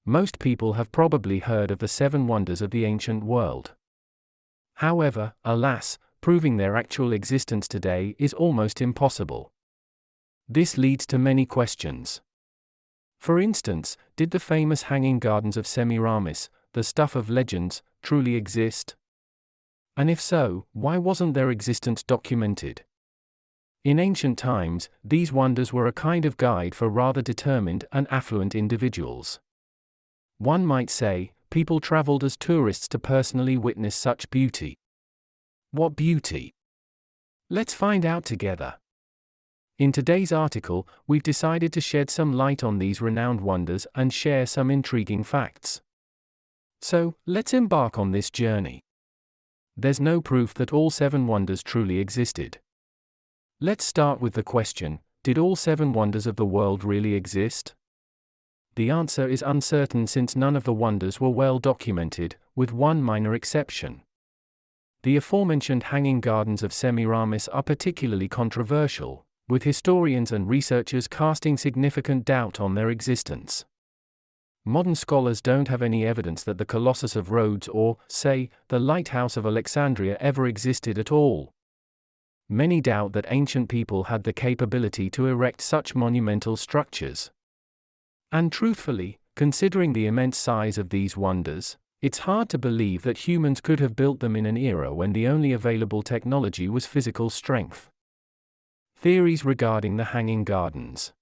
Most people have probably heard of the seven wonders of the ancient world. However, alas, proving their actual existence today is almost impossible. This leads to many questions. For instance, did the famous Hanging Gardens of Semiramis, the stuff of legends, truly exist? And if so, why wasn't their existence documented? In ancient times, these wonders were a kind of guide for rather determined and affluent individuals. One might say, people traveled as tourists to personally witness such beauty. What beauty? Let's find out together. In today's article, we've decided to shed some light on these renowned wonders and share some intriguing facts. So, let's embark on this journey. There's no proof that all seven wonders truly existed. Let's start with the question, did all seven wonders of the world really exist? The answer is uncertain since none of the wonders were well documented, with one minor exception. The aforementioned Hanging Gardens of Semiramis are particularly controversial, with historians and researchers casting significant doubt on their existence. Modern scholars don't have any evidence that the Colossus of Rhodes or, say, the Lighthouse of Alexandria ever existed at all. Many doubt that ancient people had the capability to erect such monumental structures. And truthfully, considering the immense size of these wonders, it's hard to believe that humans could have built them in an era when the only available technology was physical strength. Theories regarding the Hanging Gardens.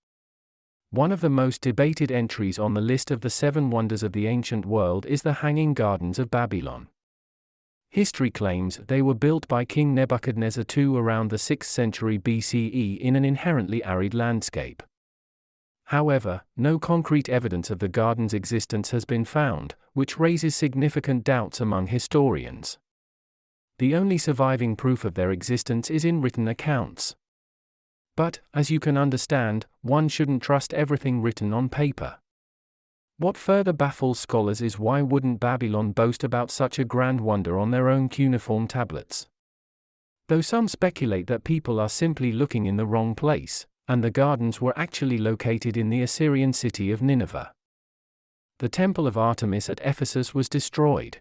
One of the most debated entries on the list of the seven wonders of the ancient world is the Hanging Gardens of Babylon. History claims they were built by King Nebuchadnezzar II around the 6th century BCE in an inherently arid landscape. However, no concrete evidence of the gardens' existence has been found, which raises significant doubts among historians. The only surviving proof of their existence is in written accounts. But, as you can understand, one shouldn't trust everything written on paper. What further baffles scholars is why wouldn't Babylon boast about such a grand wonder on their own cuneiform tablets? Though some speculate that people are simply looking in the wrong place, and the gardens were actually located in the Assyrian city of Nineveh. The Temple of Artemis at Ephesus was destroyed.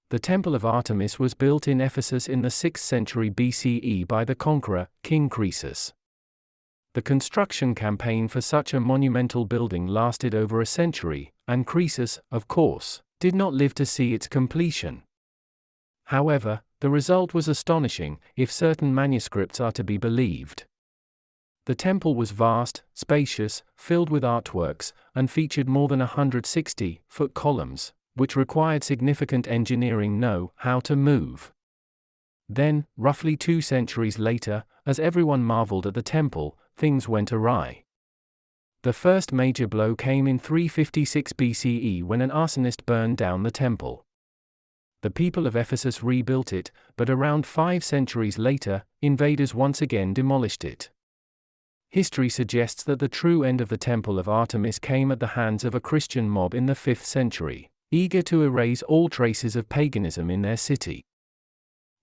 The Temple of Artemis was built in Ephesus in the 6th century BCE by the conqueror, King Croesus. The construction campaign for such a monumental building lasted over a century, and Croesus, of course, did not live to see its completion. However, the result was astonishing, if certain manuscripts are to be believed. The temple was vast, spacious, filled with artworks, and featured more than 160-foot columns, which required significant engineering know-how to move. Then, roughly 2 centuries later, as everyone marveled at the temple, things went awry. The first major blow came in 356 BCE when an arsonist burned down the temple. The people of Ephesus rebuilt it, but around 5 centuries later, invaders once again demolished it. History suggests that the true end of the Temple of Artemis came at the hands of a Christian mob in the 5th century, eager to erase all traces of paganism in their city.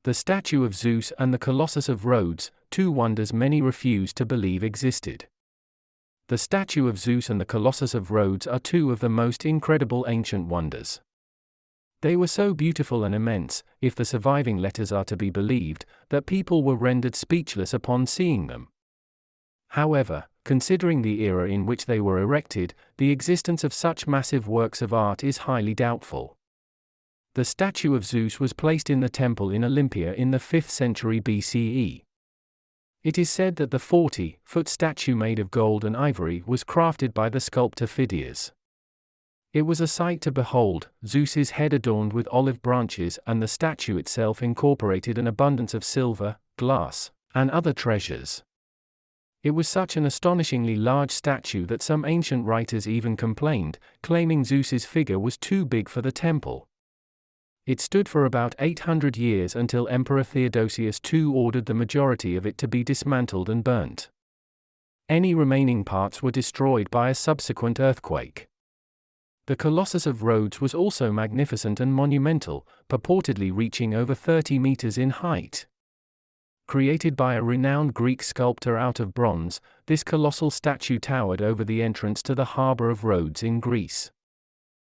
The statue of Zeus and the Colossus of Rhodes, 2 wonders many refuse to believe existed. The statue of Zeus and the Colossus of Rhodes are 2 of the most incredible ancient wonders. They were so beautiful and immense, if the surviving letters are to be believed, that people were rendered speechless upon seeing them. However, considering the era in which they were erected, the existence of such massive works of art is highly doubtful. The statue of Zeus was placed in the temple in Olympia in the 5th century BCE. It is said that the 40-foot statue made of gold and ivory was crafted by the sculptor Phidias. It was a sight to behold, Zeus's head adorned with olive branches and the statue itself incorporated an abundance of silver, glass, and other treasures. It was such an astonishingly large statue that some ancient writers even complained, claiming Zeus's figure was too big for the temple. It stood for about 800 years until Emperor Theodosius II ordered the majority of it to be dismantled and burnt. Any remaining parts were destroyed by a subsequent earthquake. The Colossus of Rhodes was also magnificent and monumental, purportedly reaching over 30 meters in height. Created by a renowned Greek sculptor out of bronze, this colossal statue towered over the entrance to the harbor of Rhodes in Greece.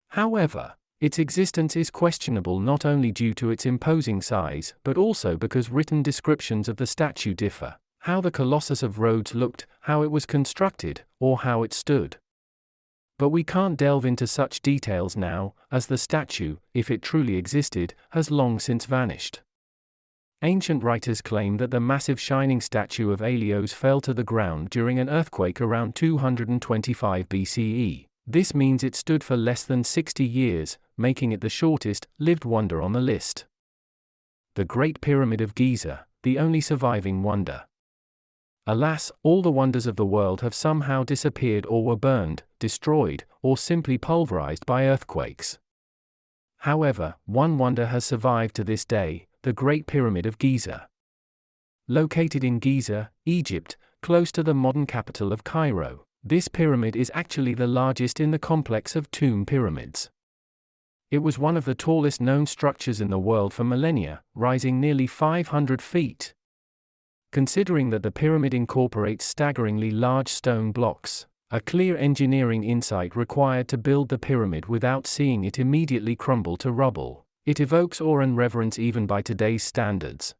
However, its existence is questionable not only due to its imposing size but also because written descriptions of the statue differ: how the Colossus of Rhodes looked, how it was constructed, or how it stood. But we can't delve into such details now, as the statue, if it truly existed, has long since vanished. Ancient writers claim that the massive shining statue of Helios fell to the ground during an earthquake around 225 BCE. This means it stood for less than 60 years, making it the shortest-lived wonder on the list. The Great Pyramid of Giza, the only surviving wonder. Alas, all the wonders of the world have somehow disappeared or were burned, destroyed, or simply pulverized by earthquakes. However, one wonder has survived to this day: the Great Pyramid of Giza. Located in Giza, Egypt, close to the modern capital of Cairo, this pyramid is actually the largest in the complex of tomb pyramids. It was one of the tallest known structures in the world for millennia, rising nearly 500 feet. Considering that the pyramid incorporates staggeringly large stone blocks, a clear engineering insight required to build the pyramid without seeing it immediately crumble to rubble, it evokes awe and reverence even by today's standards.